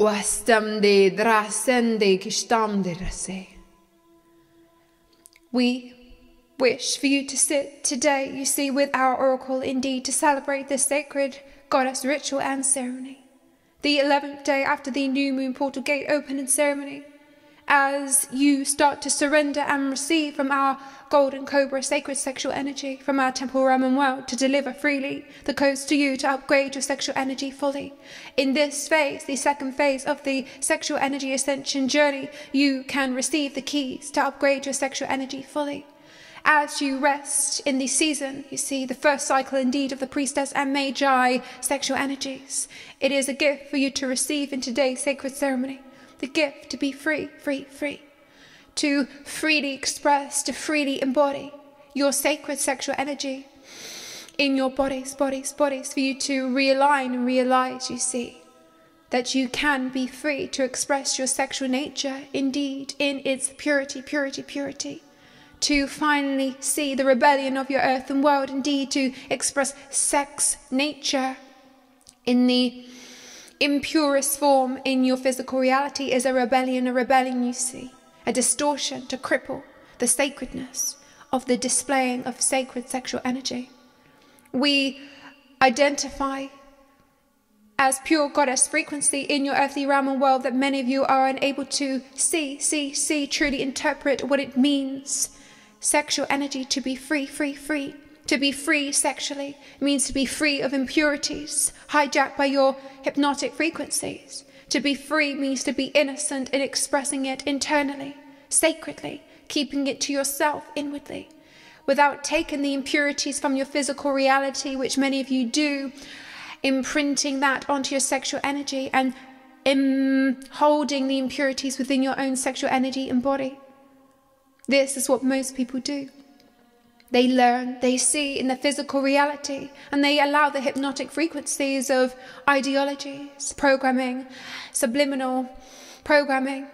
Guastamde drasende kistamde. We wish for you to sit today, you see, with our oracle, indeed, to celebrate this sacred goddess ritual and ceremony. The 11th day after the new moon portal gate opening ceremony, as you start to surrender and receive from our golden cobra sacred sexual energy from our temple realm and world to deliver freely the codes to you to upgrade your sexual energy fully. In this phase, the second phase of the sexual energy ascension journey, you can receive the keys to upgrade your sexual energy fully. As you rest in the season, you see, the first cycle indeed of the Priestess and Magi sexual energies, it is a gift for you to receive in today's sacred ceremony. The gift to be free, free, free. To freely express, to freely embody your sacred sexual energy in your bodies. For you to realign and realize, you see, that you can be free to express your sexual nature, indeed, in its purity. To finally see the rebellion of your earthen world, indeed, to express sex nature in the impurest form in your physical reality is a rebellion, you see, a distortion to cripple the sacredness of the displaying of sacred sexual energy. We identify as pure goddess frequency in your earthly realm and world that many of you are unable to see, truly interpret what it means. Sexual energy to be free. To be free sexually means to be free of impurities hijacked by your hypnotic frequencies. To be free means to be innocent in expressing it internally, sacredly, keeping it to yourself inwardly, without taking the impurities from your physical reality, which many of you do, imprinting that onto your sexual energy and holding the impurities within your own sexual energy and body. This is what most people do. They learn, they see in the physical reality, and they allow the hypnotic frequencies of ideologies, programming, subliminal programming,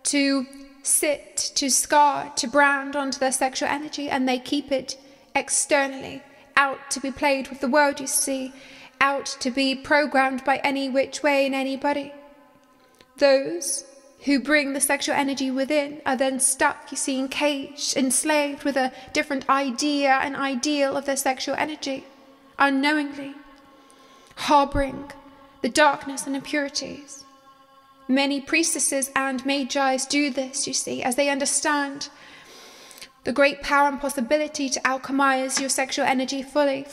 to sit, to scar, to brand onto their sexual energy, and they keep it externally, out to be played with the world, you see, out to be programmed by any which way and anybody. Those who bring the sexual energy within are then stuck, you see, encaged, enslaved with a different idea and ideal of their sexual energy, unknowingly harboring the darkness and impurities. Many priestesses and Magi do this, you see, as they understand the great power and possibility to alchemize your sexual energy fully.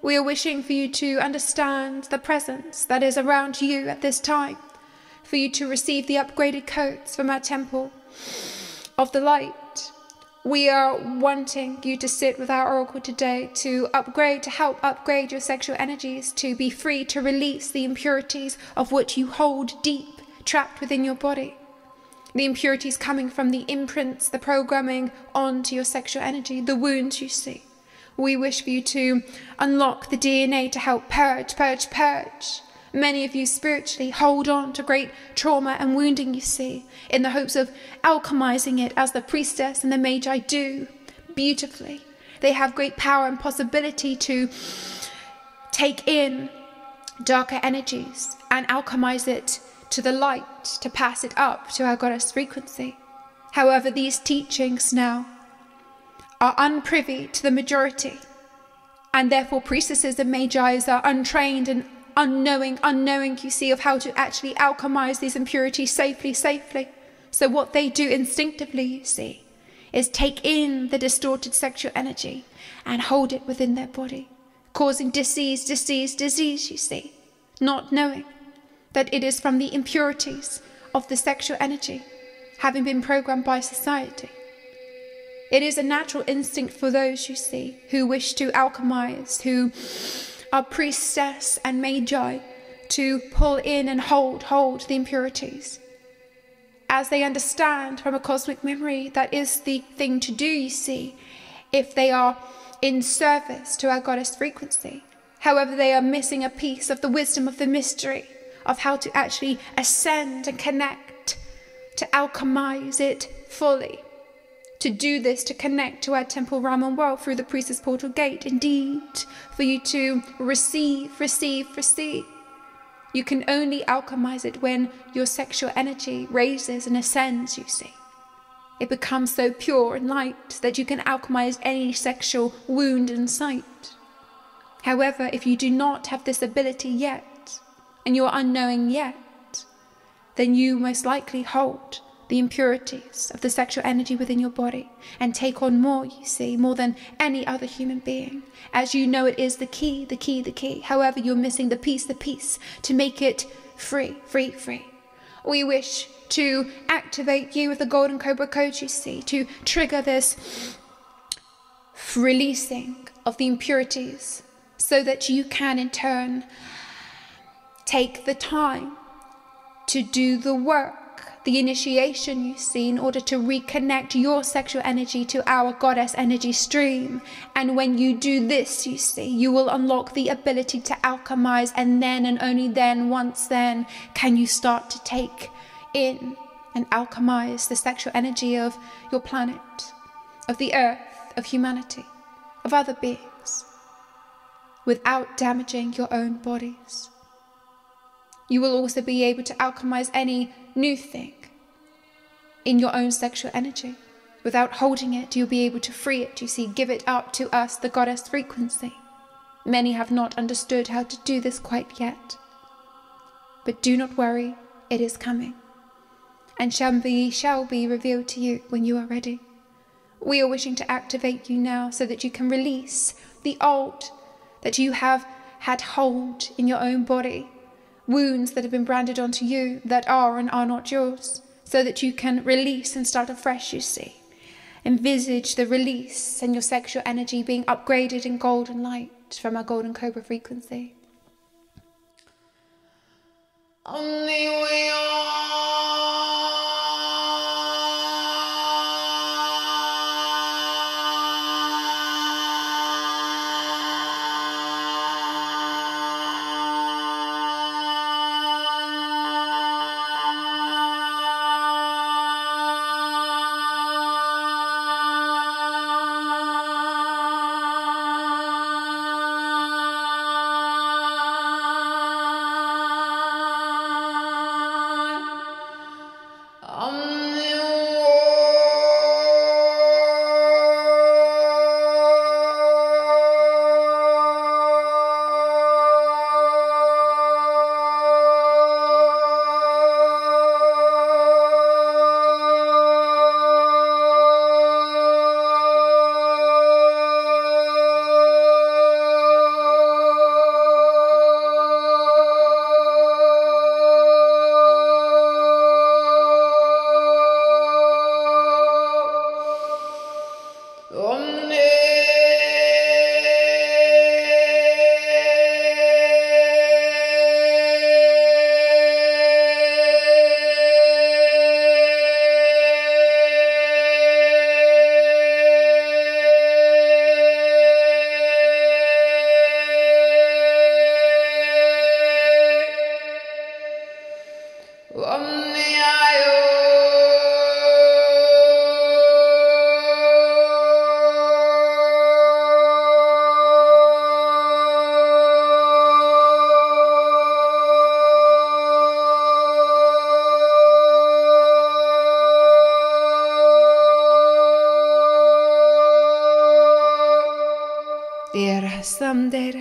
We are wishing for you to understand the presence that is around you at this time, for you to receive the upgraded codes from our temple of the light. We are wanting you to sit with our oracle today to upgrade, to help upgrade your sexual energies, to be free to release the impurities of which you hold deep, trapped within your body. The impurities coming from the imprints, the programming onto your sexual energy, the wounds you see. We wish for you to unlock the DNA to help purge. Many of you spiritually hold on to great trauma and wounding, you see, in the hopes of alchemizing it as the Priestess and the Magi do beautifully. They have great power and possibility to take in darker energies and alchemize it to the light, to pass it up to our goddess frequency. However, these teachings now are unprivy to the majority, and therefore priestesses and Magi's are untrained and unknowing, you see, of how to actually alchemize these impurities safely. So what they do instinctively, you see, is take in the distorted sexual energy and hold it within their body, causing disease, you see, not knowing that it is from the impurities of the sexual energy having been programmed by society. It is a natural instinct for those, you see, who wish to alchemize, who are Priestess and Magi, to pull in and hold the impurities. As they understand from a cosmic memory that is the thing to do, you see, if they are in service to our goddess frequency. However, they are missing a piece of the wisdom of the mystery of how to actually ascend and connect, to alchemize it fully. To do this, to connect to our temple realm and world through the Priestess portal gate, indeed, for you to receive, You can only alchemize it when your sexual energy raises and ascends, you see. It becomes so pure and light that you can alchemize any sexual wound in sight. However, if you do not have this ability yet, and you are unknowing yet, then you most likely hold the impurities of the sexual energy within your body and take on more, you see, more than any other human being. As you know, it is the key, the key, the key. However, you're missing the piece to make it free, free, free. We wish to activate you with the Golden Cobra Code, you see, to trigger this releasing of the impurities so that you can in take the time to do the work, the initiation, you see, in order to reconnect your sexual energy to our goddess energy stream. And when you do this, you see, you will unlock the ability to alchemize, and then and only then, once then, can you start to take in and alchemize the sexual energy of your planet, of the earth, of humanity, of other beings, without damaging your own bodies. You will also be able to alchemize any new thing in your own sexual energy. Without holding it, you'll be able to free it, you see, give it up to us, the goddess frequency. Many have not understood how to do this quite yet. But do not worry, it is coming, and shall be revealed to you when you are ready. We are wishing to activate you now so that you can release the old that you have had hold in your own body, wounds that have been branded onto you that are and are not yours, so that you can release and start afresh, you see. Envisage the release and your sexual energy being upgraded in golden light from our Golden Cobra frequency.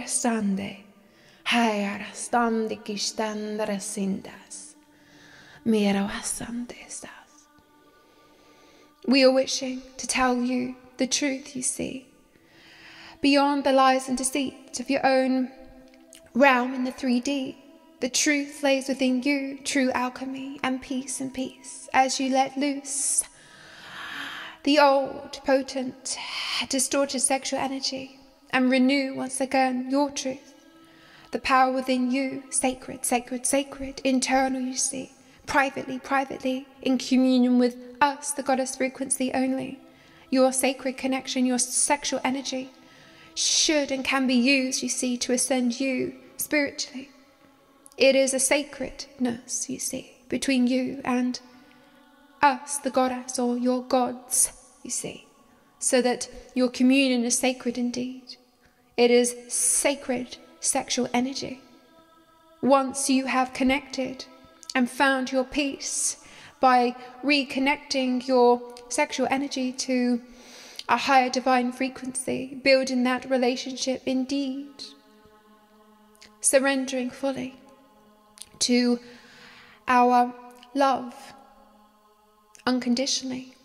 Sande, hayar stande kistandra sindas, mera wasandestas. We are wishing to tell you the truth, you see, beyond the lies and deceit of your own realm in the 3D. The truth lays within you, true alchemy and peace, as you let loose the old, potent, distorted sexual energy and renew once again your truth. The power within you, sacred, sacred, sacred, internal, you see, privately, in communion with us, the goddess frequency only. Your sacred connection, your sexual energy should and can be used, you see, to ascend you spiritually. It is a sacredness, you see, between you and us, the goddess, or your gods, you see, so that your communion is sacred indeed. It is sacred sexual energy. Once you have connected and found your peace by reconnecting your sexual energy to a higher divine frequency, building that relationship indeed, surrendering fully to our love unconditionally,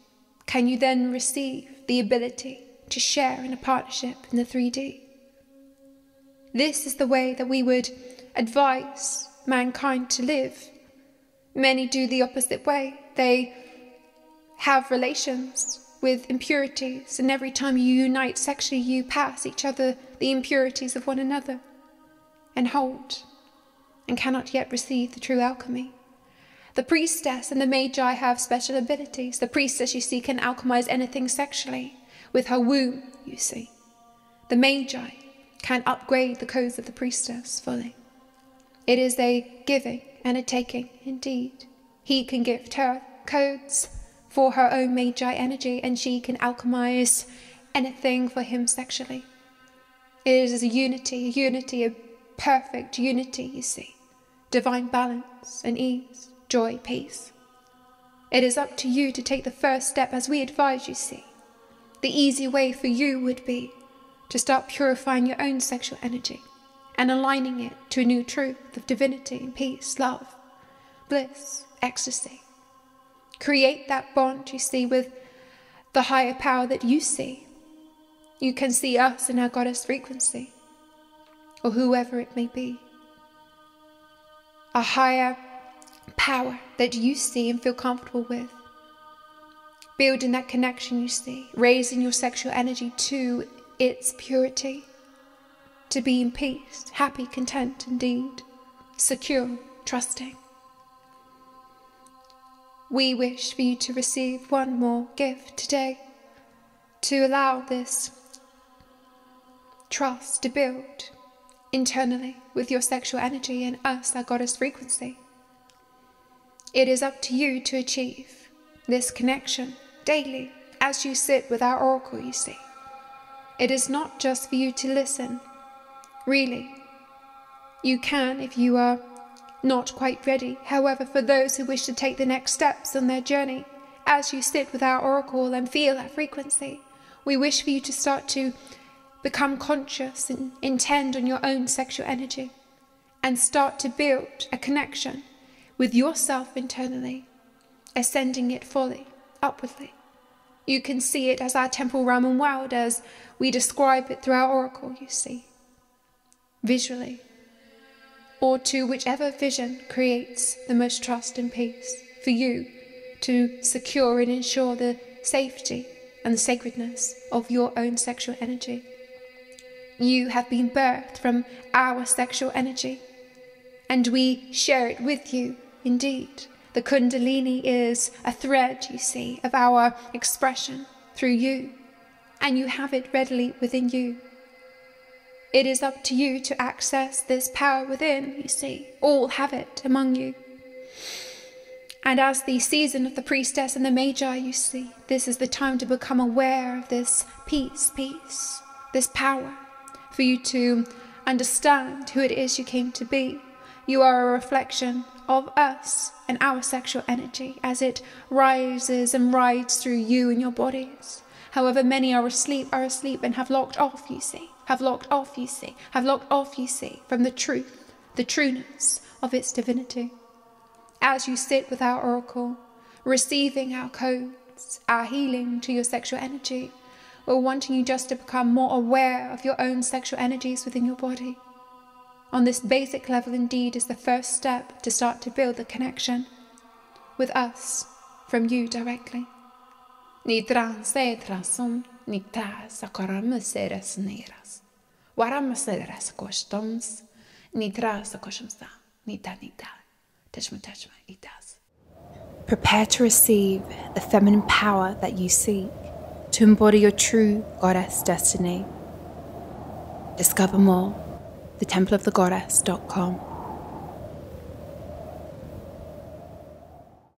can you then receive the ability to share in a partnership in the 3D? This is the way that we would advise mankind to live. Many do the opposite way. They have relations with impurities, and every time you unite sexually, you pass each other the impurities of one another and hold, and cannot yet receive the true alchemy. The priestess and the Magi have special abilities. The priestess, you see, can alchemize anything sexually with her womb, you see. The Magi can upgrade the codes of the priestess fully. It is a giving and a taking indeed. He can gift her codes for her own Magi energy, and she can alchemize anything for him sexually. It is a unity, a perfect unity, you see. Divine balance and ease, joy, peace. It is up to you to take the first step, as we advise, you see. The easy way for you would be to start purifying your own sexual energy and aligning it to a new truth of divinity and peace, love, bliss, ecstasy. Create that bond, you see, with the higher power that you see. You can see us in our goddess frequency, or whoever it may be. A higher power that you see and feel comfortable with. Building that connection, you see, raising your sexual energy to its purity, to be in peace, happy, content indeed, secure, trusting. We wish for you to receive one more gift today, to allow this trust to build internally with your sexual energy and us, our goddess frequency. It is up to you to achieve this connection daily as you sit with our oracle, you see. It is not just for you to listen, really. You can if you are not quite ready. However, for those who wish to take the next steps on their journey, as you sit with our oracle and feel that frequency, we wish for you to start to become conscious and intend on your own sexual energy and start to build a connection with yourself internally, ascending it fully, upwardly. You can see it as our temporal realm and world as we describe it through our oracle, you see, visually, or to whichever vision creates the most trust and peace for you to secure and ensure the safety and the sacredness of your own sexual energy. You have been birthed from our sexual energy, and we share it with you indeed. The Kundalini is a thread, you see, of our expression through you, and you have it readily within you. It is up to you to access this power within, you see. All have it among you. And as the season of the priestess and the Magi, you see, this is the time to become aware of this peace, this power, for you to understand who it is you came to be. You are a reflection of us and our sexual energy as it rises and rides through you and your bodies. However, many are asleep and have locked off, you see, have locked off, you see, from the truth, the trueness of its divinity. As you sit with our oracle, receiving our codes, our healing to your sexual energy, we're wanting you just to become more aware of your own sexual energies within your body. On this basic level, indeed, is the first step to start to build the connection with us from you directly. Ni transetrasum, ni trasakaramuseras neras. Waramaseras kostons, ni trasakoshamsa, ni tanita. Tashma, it does. Prepare to receive the feminine power that you seek, to embody your true goddess destiny. Discover more, thetempleofthegoddess.com.